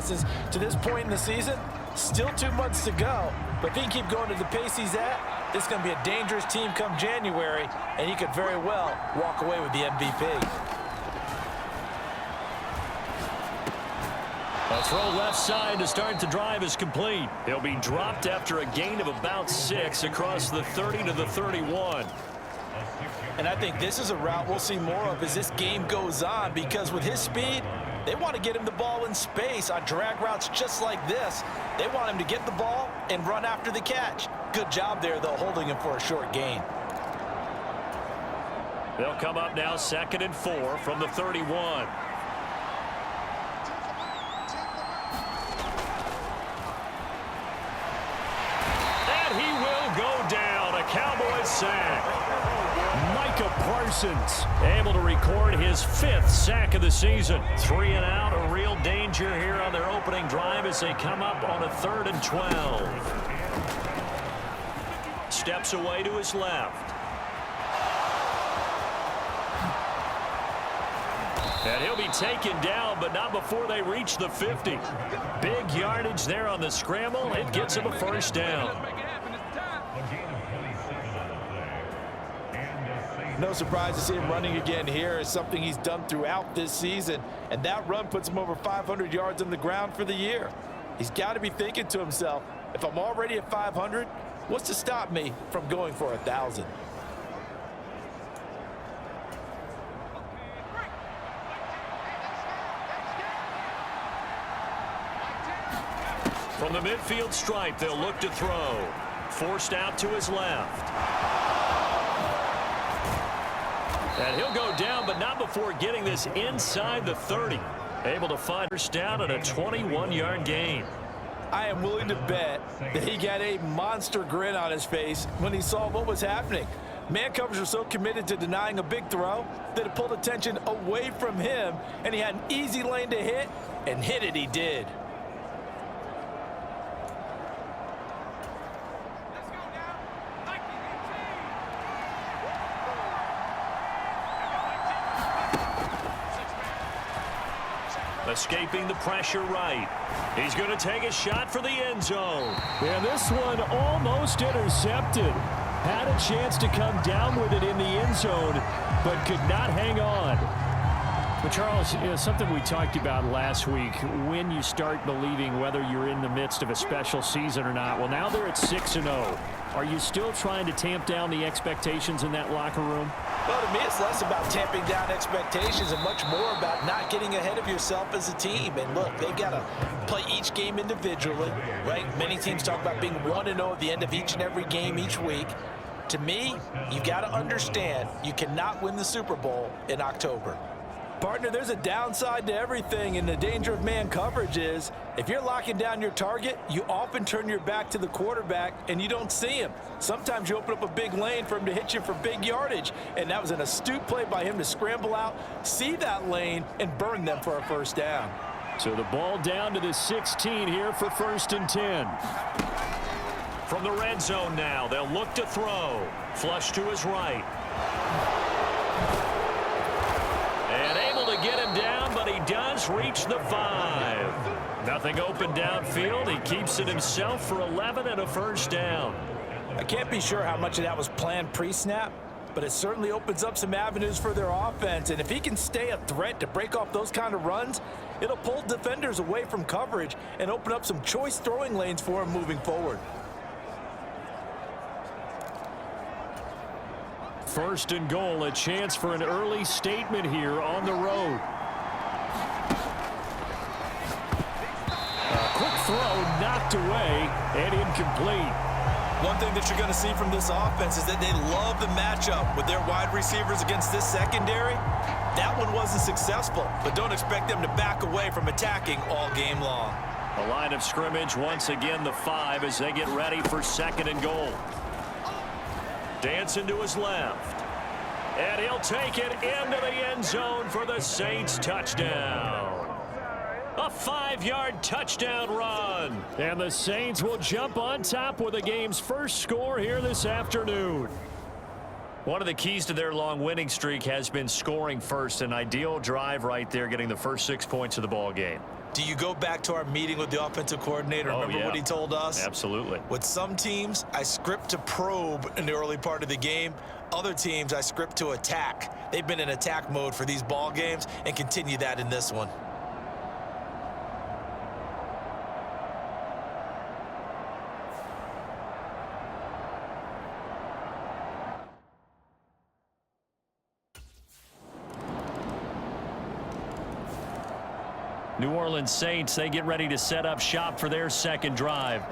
losses to this point in the season. Still 2 months to go, but if he can keep going at the pace he's at, this is going to be a dangerous team come January, and he could very well walk away with the MVP. A throw left side to start the drive is complete. He'll be dropped after a gain of about 6 across the 30 to the 31. And I think this is a route we'll see more of as this game goes on, because with his speed, they want to get him the ball in space on drag routes just like this. They want him to get the ball and run after the catch. Good job there, though, holding him for a short gain. They'll come up now 2nd and 4 from the 31. Cowboys sack. Micah Parsons able to record his 5th sack of the season. 3 and out, a real danger here on their opening drive as they come up on a 3rd and 12. Steps away to his left. And he'll be taken down, but not before they reach the 50. Big yardage there on the scramble. It gets him a 1st down. No surprise to see him running again here. Is something he's done throughout this season, and that run puts him over 500 yards on the ground for the year. He's got to be thinking to himself, if I'm already at 500, what's to stop me from going for 1,000? From the midfield stripe, they'll look to throw. Forced out to his left. And he'll go down, but not before getting this inside the 30. Able to find 1st down and a 21-yard gain. I am willing to bet that he got a monster grin on his face when he saw what was happening. Man coverage was so committed to denying a big throw that it pulled attention away from him, and he had an easy lane to hit, and hit it he did. Escaping the pressure right. He's going to take a shot for the end zone. And this one almost intercepted. Had a chance to come down with it in the end zone, but could not hang on. But Charles, something we talked about last week, when you start believing whether you're in the midst of a special season or not. Well, now they're at 6-0. Are you still trying to tamp down the expectations in that locker room? Well, to me, it's less about tamping down expectations and much more about not getting ahead of yourself as a team. And look, they've got to play each game individually, right? Many teams talk about being 1-0 at the end of each and every game each week. To me, you've got to understand you cannot win the Super Bowl in October. Partner, there's a downside to everything, and the danger of man coverage is if you're locking down your target, you often turn your back to the quarterback and you don't see him. Sometimes you open up a big lane for him to hit you for big yardage, and that was an astute play by him to scramble out, see that lane, and burn them for a 1st down. So the ball down to the 16 here for 1st and 10. From the red zone now, they'll look to throw. Flush to his right. And able to get him down, but he does reach the 5. Nothing open downfield. He keeps it himself for 11 and a 1st down. I can't be sure how much of that was planned pre-snap, but it certainly opens up some avenues for their offense. And if he can stay a threat to break off those kind of runs, it'll pull defenders away from coverage and open up some choice throwing lanes for him moving forward. 1st and goal, a chance for an early statement here on the road. A quick throw knocked away and incomplete. One thing that you're going to see from this offense is that they love the matchup with their wide receivers against this secondary. That one wasn't successful, but don't expect them to back away from attacking all game long. A line of scrimmage, once again the 5 as they get ready for 2nd and goal. Dancing to his left. And he'll take it into the end zone for the Saints touchdown. A 5-yard touchdown run. And the Saints will jump on top with the game's first score here this afternoon. One of the keys to their long winning streak has been scoring first. An ideal drive right there, getting the first 6 points of the ball game. Do you go back to our meeting with the offensive coordinator? Remember what he told us? Absolutely. With some teams, I script to probe in the early part of the game. Other teams, I script to attack. They've been in attack mode for these ball games and continue that in this one. New Orleans Saints, they get ready to set up shop for their second drive.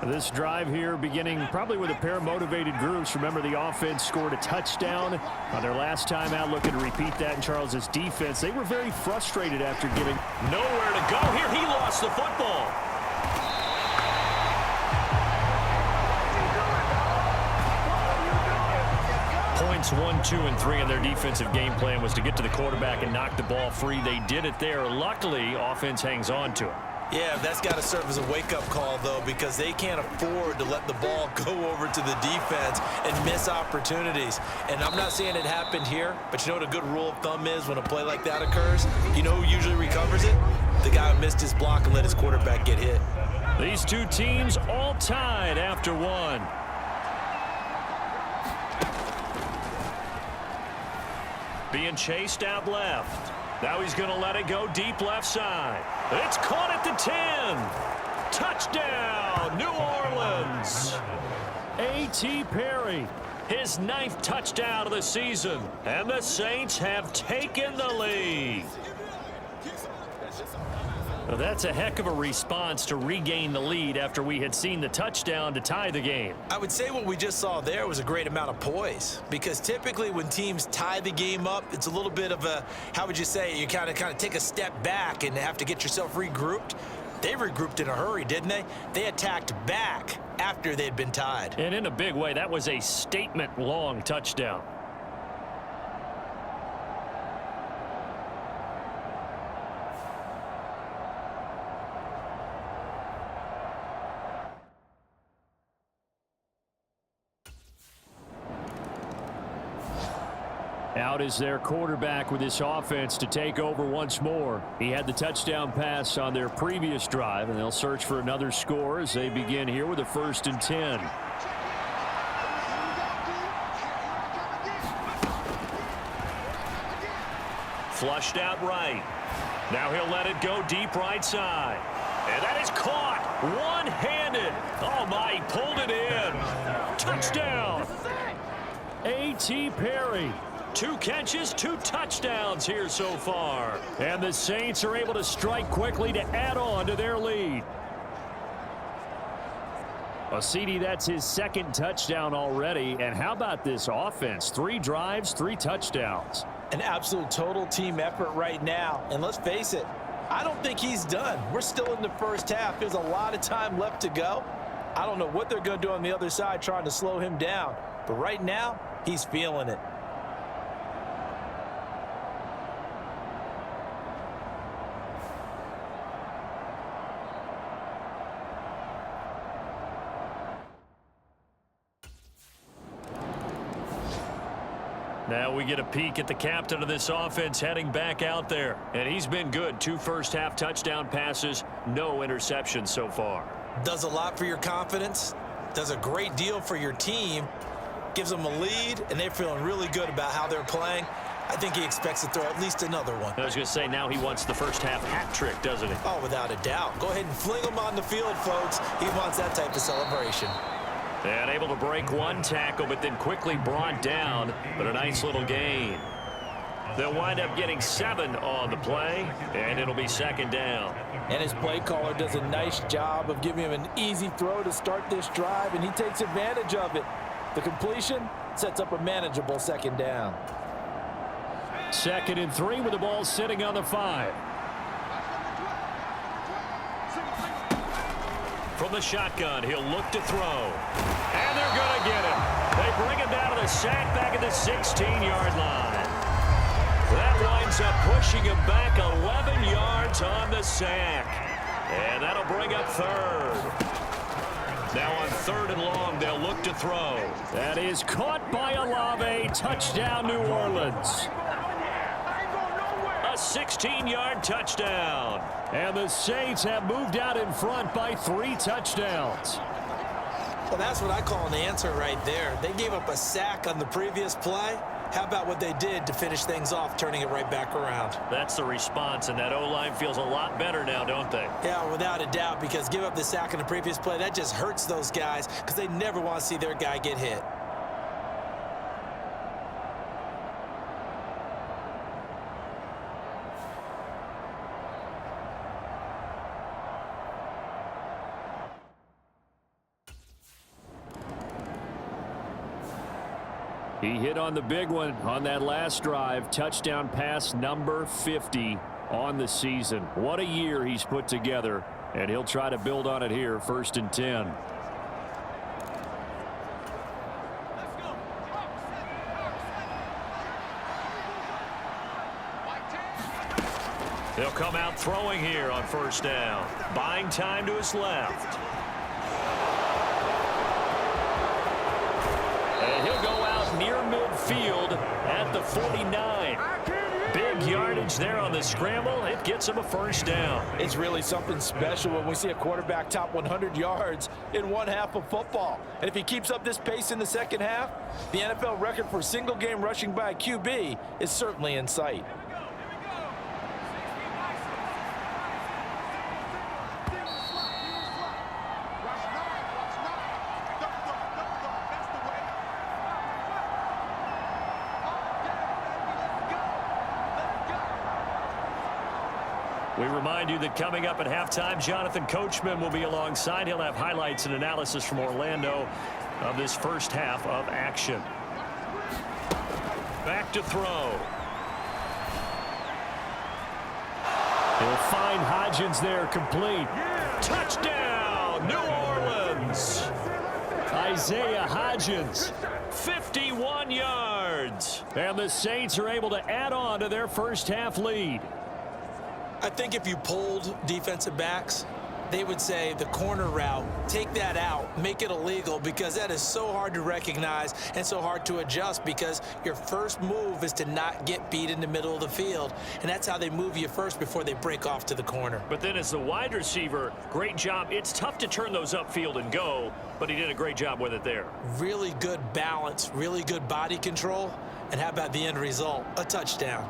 This drive here beginning probably with a pair of motivated groups. Remember, the offense scored a touchdown on their last time out, looking to repeat that in Charles's defense. They were very frustrated after giving nowhere to go here. He lost the football. Points 1, 2, and 3 in their defensive game plan was to get to the quarterback and knock the ball free. They did it there. Luckily, offense hangs on to it. Yeah, that's got to serve as a wake-up call, though, because they can't afford to let the ball go over to the defense and miss opportunities. And I'm not saying it happened here, but you know what a good rule of thumb is when a play like that occurs? You know who usually recovers it? The guy who missed his block and let his quarterback get hit. These two teams all tied after one. Being chased out left. Now he's going to let it go deep left side. It's caught at the 10. Touchdown, New Orleans. A.T. Perry. His 9th touchdown of the season. And the Saints have taken the lead. Well, that's a heck of a response to regain the lead after we had seen the touchdown to tie the game. I would say what we just saw there was a great amount of poise, because typically when teams tie the game up, it's a little bit of a, how would you say, you kind of take a step back and have to get yourself regrouped. They regrouped in a hurry, didn't they? They attacked back after they'd been tied. And in a big way, that was a statement-long touchdown. Out is their quarterback with this offense to take over once more. He had the touchdown pass on their previous drive, and they'll search for another score as they begin here with a 1st and 10. Flushed out right. Now he'll let it go deep right side. And that is caught one-handed. Oh, my, he pulled it in. Touchdown. A.T. Perry. 2 catches, 2 touchdowns here so far. And the Saints are able to strike quickly to add on to their lead. Well, CD, that's his 2nd touchdown already. And how about this offense? 3 drives, 3 touchdowns. An absolute total team effort right now. And let's face it, I don't think he's done. We're still in the first half. There's a lot of time left to go. I don't know what they're going to do on the other side trying to slow him down. But right now, he's feeling it. Now we get a peek at the captain of this offense heading back out there. And he's been good. 2 first-half touchdown passes, no interceptions so far. Does a lot for your confidence. Does a great deal for your team. Gives them a lead, and they're feeling really good about how they're playing. I think he expects to throw at least another one. I was going to say, now he wants the first-half hat trick, doesn't he? Oh, without a doubt. Go ahead and fling him on the field, folks. He wants that type of celebration. And able to break 1 tackle, but then quickly brought down. But a nice little gain. They'll wind up getting 7 on the play, and it'll be 2nd down. And his play caller does a nice job of giving him an easy throw to start this drive, and he takes advantage of it. The completion sets up a manageable 2nd down. 2nd and 3 with the ball sitting on the 5. From the shotgun, he'll look to throw. And they're going to get him. They bring him down to the sack back at the 16-yard line. That winds up pushing him back 11 yards on the sack. And that'll bring up 3rd. Now on 3rd and long, they'll look to throw. That is caught by Olave. Touchdown, New Orleans. A 16-yard touchdown. And the Saints have moved out in front by 3 touchdowns. Well, that's what I call an answer right there. They gave up a sack on the previous play. How about what they did to finish things off, turning it right back around? That's the response, and that O-line feels a lot better now, don't they? Yeah, without a doubt, because give up the sack on the previous play, that just hurts those guys because they never want to see their guy get hit. He hit on the big one on that last drive. Touchdown pass number 50 on the season. What a year he's put together, and he'll try to build on it here, 1st and 10. They'll come out throwing here on 1st down. Buying time to his left. And he'll go out near midfield at the 49. Big yardage there on the scramble. It gets him a 1st down. It's really something special when we see a quarterback top 100 yards in one half of football. And if he keeps up this pace in the second half, the NFL record for single game rushing by a QB is certainly in sight. We remind you that coming up at halftime, Jonathan Coachman will be alongside. He'll have highlights and analysis from Orlando of this first half of action. Back to throw. He'll find Hodgins there, complete. Touchdown, New Orleans. Isaiah Hodgins. 51 yards. And the Saints are able to add on to their first half lead. I think if you polled defensive backs, they would say the corner route, take that out, make it illegal, because that is so hard to recognize and so hard to adjust, because your first move is to not get beat in the middle of the field, and that's how they move you first before they break off to the corner. But then as the wide receiver, great job. It's tough to turn those upfield and go, but he did a great job with it there. Really good balance, really good body control, and how about the end result? A touchdown.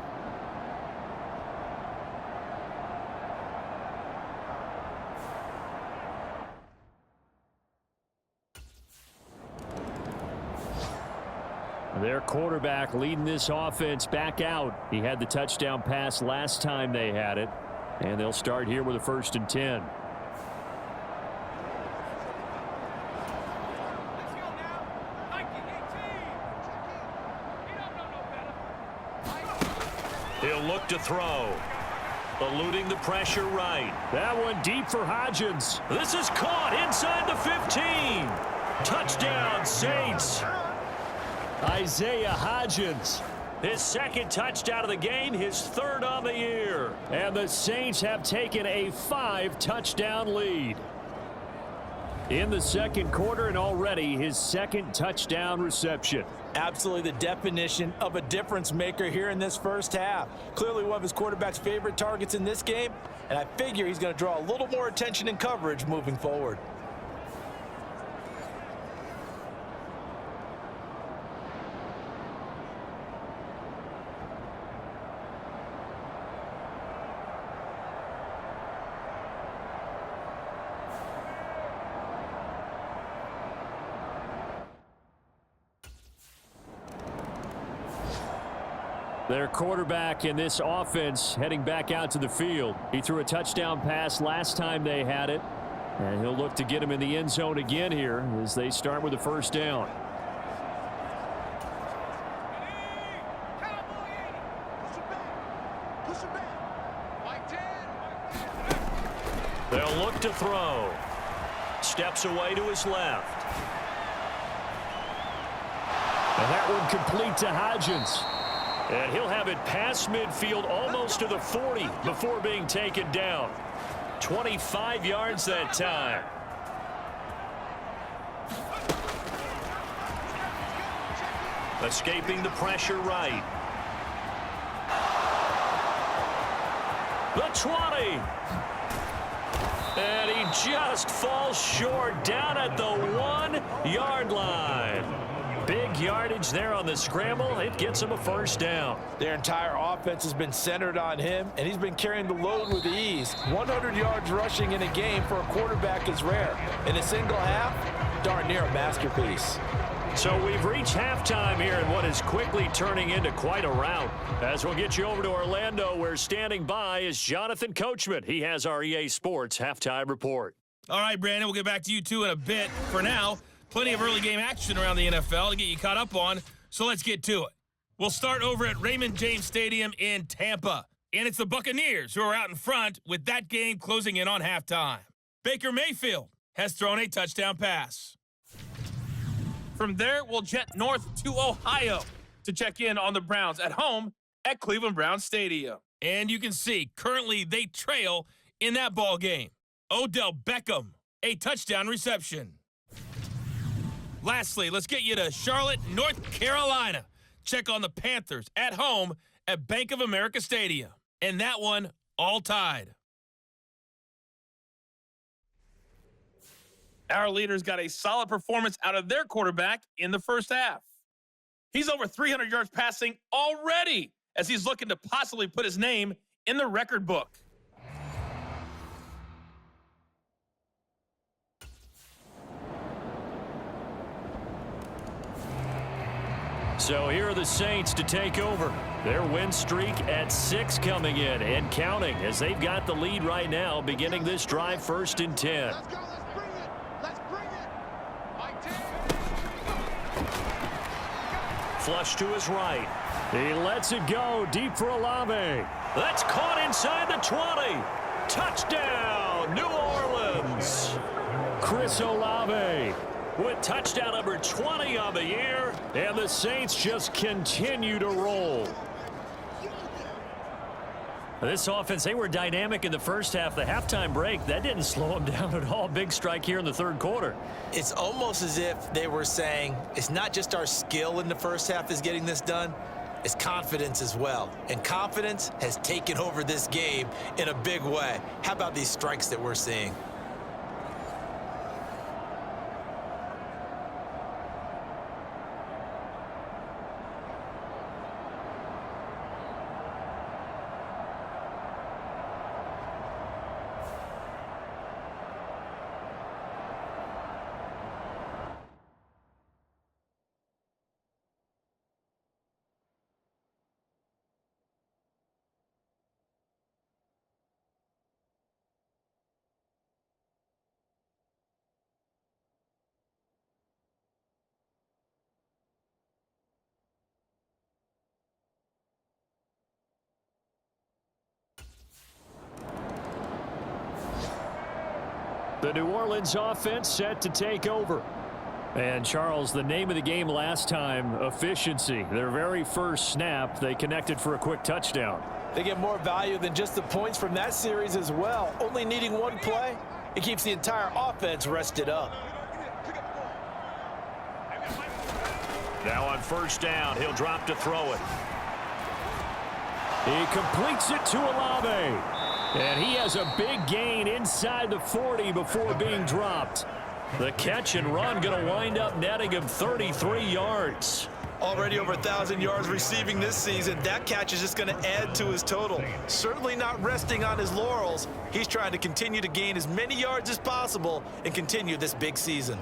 Their quarterback leading this offense back out. He had the touchdown pass last time they had it. And they'll start here with a 1st and 10. He'll look to throw. Eluding the pressure right. That one deep for Hodgins. This is caught inside the 15. Touchdown, Saints. Isaiah Hodgins. His 2nd touchdown of the game, his 3rd on the year. And the Saints have taken a 5-touchdown lead in the second quarter, and already his 2nd touchdown reception. Absolutely the definition of a difference maker here in this first half. Clearly one of his quarterback's favorite targets in this game, and I figure he's going to draw a little more attention and coverage moving forward. Their quarterback in this offense heading back out to the field. He threw a touchdown pass last time they had it. And he'll look to get him in the end zone again here as they start with a 1st down. They'll look to throw. Steps away to his left. And that one complete to Hodgins. And he'll have it past midfield almost to the 40 before being taken down. 25 yards that time. Escaping the pressure right. The 20. And he just falls short down at the 1-yard line. Big yardage there on the scramble. It gets him a first down. Their entire offense has been centered on him, and he's been carrying the load with ease. 100 yards rushing in a game for a quarterback is rare. In a single half, darn near a masterpiece. So we've reached halftime here in what is quickly turning into quite a rout. As we'll get you over to Orlando, where standing by is Jonathan Coachman. He has our EA Sports halftime report. All right, Brandon, we'll get back to you two in a bit. For now, plenty of early game action around the NFL to get you caught up on, so let's get to it. We'll start over at Raymond James Stadium in Tampa, and it's the Buccaneers who are out in front with that game closing in on halftime. Baker Mayfield has thrown a touchdown pass. From there, we'll jet north to Ohio to check in on the Browns at home at Cleveland Browns Stadium. And you can see, currently they trail in that ball game. Odell Beckham, a touchdown reception. Lastly, let's get you to Charlotte, North Carolina. Check on the Panthers at home at Bank of America Stadium. And that one all tied. Our leaders got a solid performance out of their quarterback in the first half. He's over 300 yards passing already as he's looking to possibly put his name in the record book. So here are the Saints to take over. Their win streak at 6 coming in and counting as they've got the lead right now, beginning this drive 1st and 10. Let's go, let's bring it. Let's bring it. Flush to his right. He lets it go deep for Olave. That's caught inside the 20. Touchdown, New Orleans. Chris Olave. With touchdown number 20 on the year. And the Saints just continue to roll. This offense, they were dynamic in the first half. The halftime break, that didn't slow them down at all. Big strike here in the third quarter. It's almost as if they were saying, it's not just our skill in the first half is getting this done, it's confidence as well. And confidence has taken over this game in a big way. How about these strikes that we're seeing? The New Orleans offense set to take over. And, Charles, the name of the game last time, efficiency. Their very first snap, they connected for a quick touchdown. They get more value than just the points from that series as well. Only needing one play, it keeps the entire offense rested up. Now on first down, he'll drop to throw it. He completes it to Olave. And he has a big gain inside the 40 before being dropped. The catch and run going to wind up netting him 33 yards. Already over 1,000 yards receiving this season. That catch is just going to add to his total. Certainly not resting on his laurels. He's trying to continue to gain as many yards as possible and continue this big season.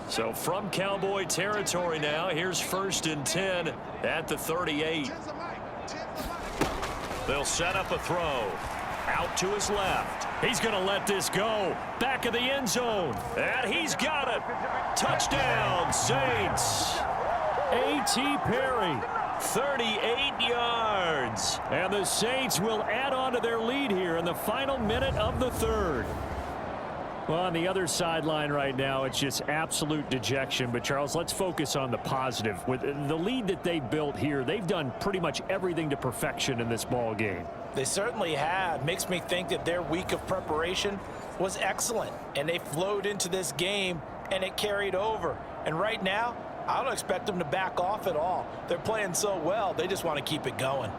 So from Cowboy territory now, here's 1st and 10 at the 38. They'll set up a throw. Out to his left. He's going to let this go. Back of the end zone. And he's got it. Touchdown, Saints. A.T. Perry. 38 yards. And the Saints will add on to their lead here in the final minute of the third. Well, on the other sideline right now, it's just absolute dejection. But, Charles, let's focus on the positive. With the lead that they built here, they've done pretty much everything to perfection in this ball game. They certainly have. Makes me think that their week of preparation was excellent. And they flowed into this game, and it carried over. And right now, I don't expect them to back off at all. They're playing so well, they just want to keep it going.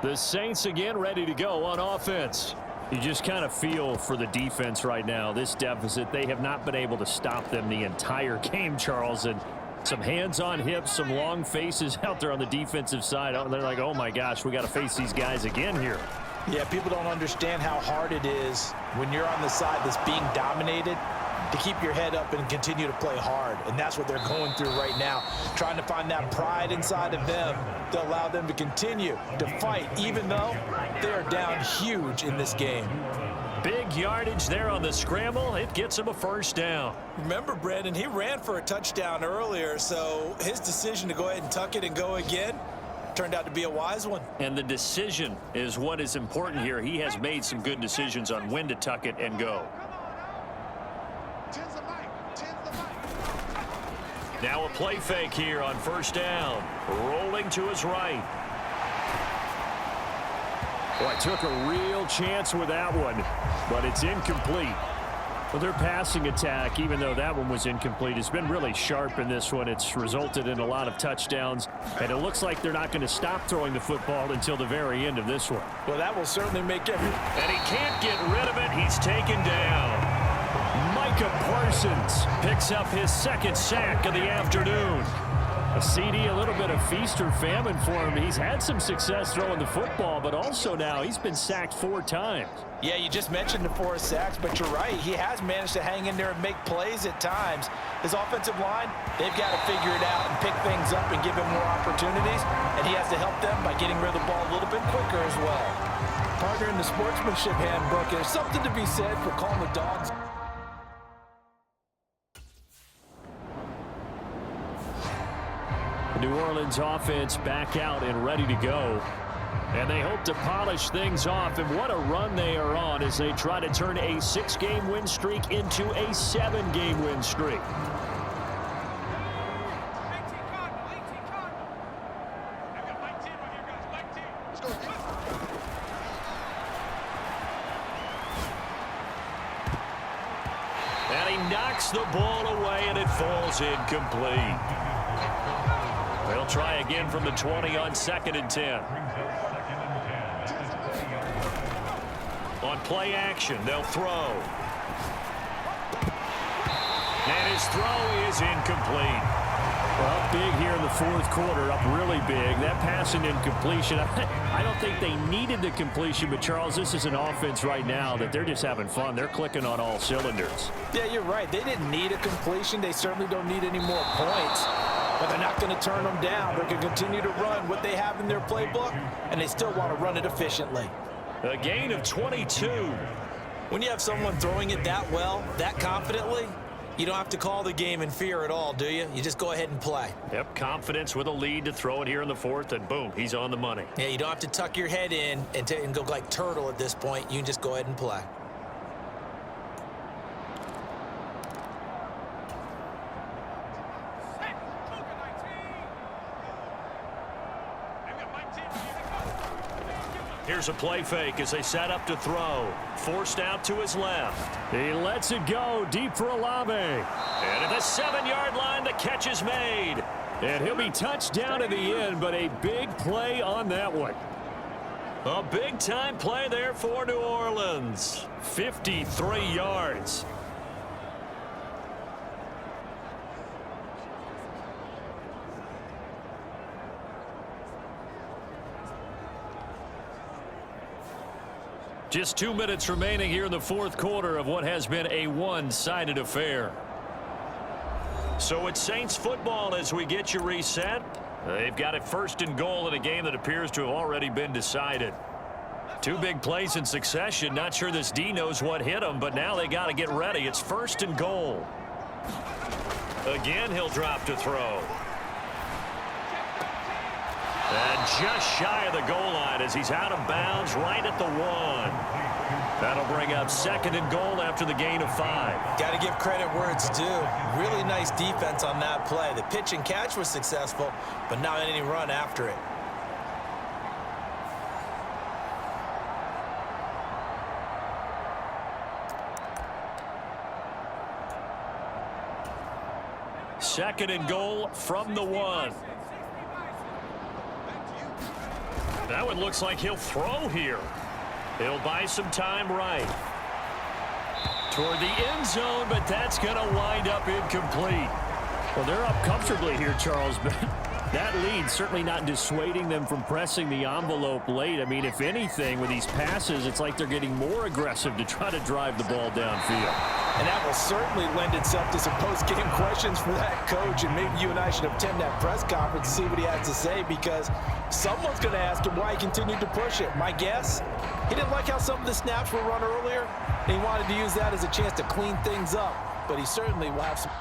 The Saints again ready to go on offense. You just kind of feel for the defense right now. This deficit, they have not been able to stop them the entire game, Charles. And some hands on hips, some long faces out there on the defensive side. They're like, oh my gosh, we got to face these guys again here. Yeah, people don't understand how hard it is when you're on the side that's being dominated to keep your head up and continue to play hard. And that's what they're going through right now, trying to find that pride inside of them to allow them to continue to fight, even though they are down huge in this game. Big yardage there on the scramble. It gets him a first down. Remember, Brandon, he ran for a touchdown earlier, so his decision to go ahead and tuck it and go again turned out to be a wise one. And the decision is what is important here. He has made some good decisions on when to tuck it and go. Now a play fake here on first down. Rolling to his right. Boy, took a real chance with that one, but it's incomplete. Well, their passing attack, even though that one was incomplete, has been really sharp in this one. It's resulted in a lot of touchdowns, and it looks like they're not going to stop throwing the football until the very end of this one. Well, that will certainly make every... And he can't get rid of it. He's taken down. Micah Parsons picks up his second sack of the afternoon. A CD, a little bit of feast or famine for him. He's had some success throwing the football, but also now he's been sacked 4 times. Yeah, you just mentioned the 4 sacks, but you're right. He has managed to hang in there and make plays at times. His offensive line, they've got to figure it out and pick things up and give him more opportunities, and he has to help them by getting rid of the ball a little bit quicker as well. Partner in the sportsmanship handbook, there's something to be said for calling the dogs. The New Orleans offense back out and ready to go. And they hope to polish things off. And what a run they are on as they try to turn a 6-game win streak into a 7-game win streak. And he knocks the ball away, and it falls incomplete. They'll try again from the 20 on 2nd and 10. On play action, they'll throw. And his throw is incomplete. Well, up big here in the 4th quarter, up really big. That passing incompletion, I don't think they needed the completion, but Charles, this is an offense right now that they're just having fun. They're clicking on all cylinders. Yeah, you're right. They didn't need a completion. They certainly don't need any more points. But they're not going to turn them down. They're going to continue to run what they have in their playbook, and they still want to run it efficiently. A gain of 22. When you have someone throwing it that well, that confidently, you don't have to call the game in fear at all, do you? You just go ahead and play. Yep, confidence with a lead to throw it here in the 4th, and boom, he's on the money. Yeah, you don't have to tuck your head in and go like turtle at this point. You can just go ahead and play. Here's a play fake as they set up to throw. Forced out to his left. He lets it go deep for Olave. And at the 7-yard line, the catch is made. And he'll be touched down in the end, but a big play on that one. A big-time play there for New Orleans. 53 yards. Just 2 minutes remaining here in the fourth quarter of what has been a one-sided affair. So it's Saints football as we get you reset. They've got it first and goal in a game that appears to have already been decided. 2 big plays in succession. Not sure this D knows what hit him, but now they got to get ready. It's first and goal. Again, he'll drop to throw. And just shy of the goal line as he's out of bounds right at the 1. That'll bring up second and goal after the gain of 5. Got to give credit where it's due. Really nice defense on that play. The pitch and catch was successful, but not any run after it. Second and goal from the 1. That one looks like he'll throw here. He'll buy some time right. Toward the end zone, but that's going to wind up incomplete. Well, they're up comfortably here, Charles, but that lead certainly not dissuading them from pressing the envelope late. I mean, if anything, with these passes, it's like they're getting more aggressive to try to drive the ball downfield. And that will certainly lend itself to some post-game questions for that coach, and maybe you and I should attend that press conference and see what he has to say, because someone's going to ask him why he continued to push it. My guess, he didn't like how some of the snaps were run earlier, and he wanted to use that as a chance to clean things up, but he certainly will have some.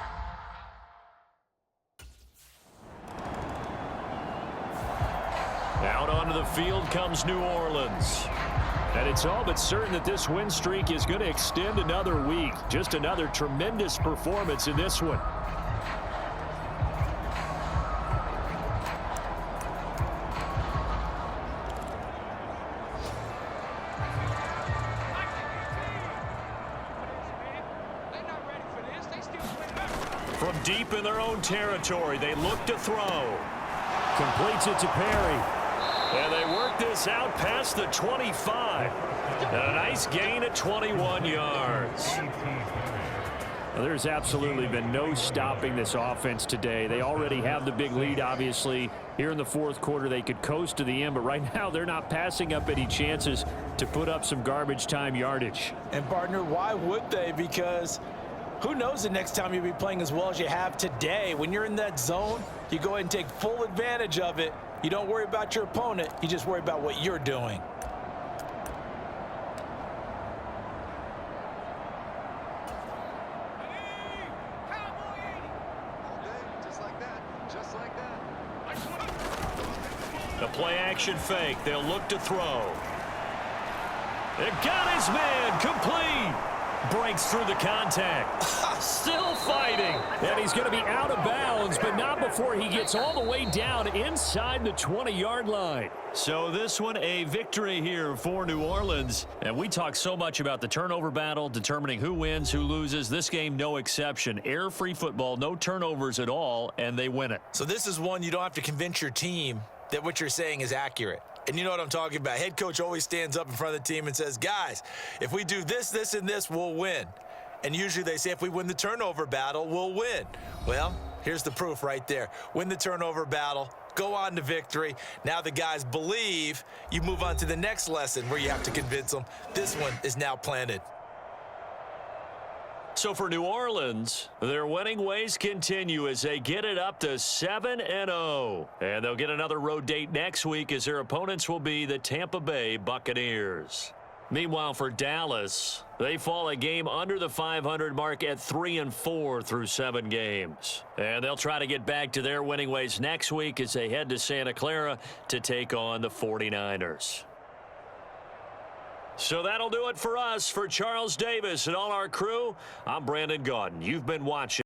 Out onto the field comes New Orleans. And it's all but certain that this win streak is going to extend another week. Just another tremendous performance in this one. From deep in their own territory, they look to throw. Completes it to Perry. And they work this out past the 25. And a nice gain at 21 yards. Well, there's absolutely been no stopping this offense today. They already have the big lead, obviously. Here in the fourth quarter, they could coast to the end, but right now they're not passing up any chances to put up some garbage time yardage. And, partner, why would they? Because who knows the next time you'll be playing as well as you have today. When you're in that zone, you go ahead and take full advantage of it. You don't worry about your opponent. You just worry about what you're doing. The play-action fake. They'll look to throw. It got his man. Complete. Breaks through the contact. Still fighting. And he's going to be out of bounds, but not before he gets all the way down inside the 20-yard line. So this one a victory here for New Orleans. And we talk so much about the turnover battle, determining who wins, who loses. This game, no exception. Air-free football, no turnovers at all, and they win it. So this is one you don't have to convince your team that what you're saying is accurate. And you know what I'm talking about. Head coach always stands up in front of the team and says, guys, if we do this, this, and this, we'll win. And usually they say if we win the turnover battle, we'll win. Well, here's the proof right there. Win the turnover battle, go on to victory. Now the guys believe. You move on to the next lesson where you have to convince them. This one is now planted. So for New Orleans, their winning ways continue as they get it up to 7-0. And they'll get another road date next week as their opponents will be the Tampa Bay Buccaneers. Meanwhile, for Dallas, they fall a game under the 500 mark at 3-4 through 7 games. And they'll try to get back to their winning ways next week as they head to Santa Clara to take on the 49ers. So that'll do it for us. For Charles Davis and all our crew, I'm Brandon Gaudin. You've been watching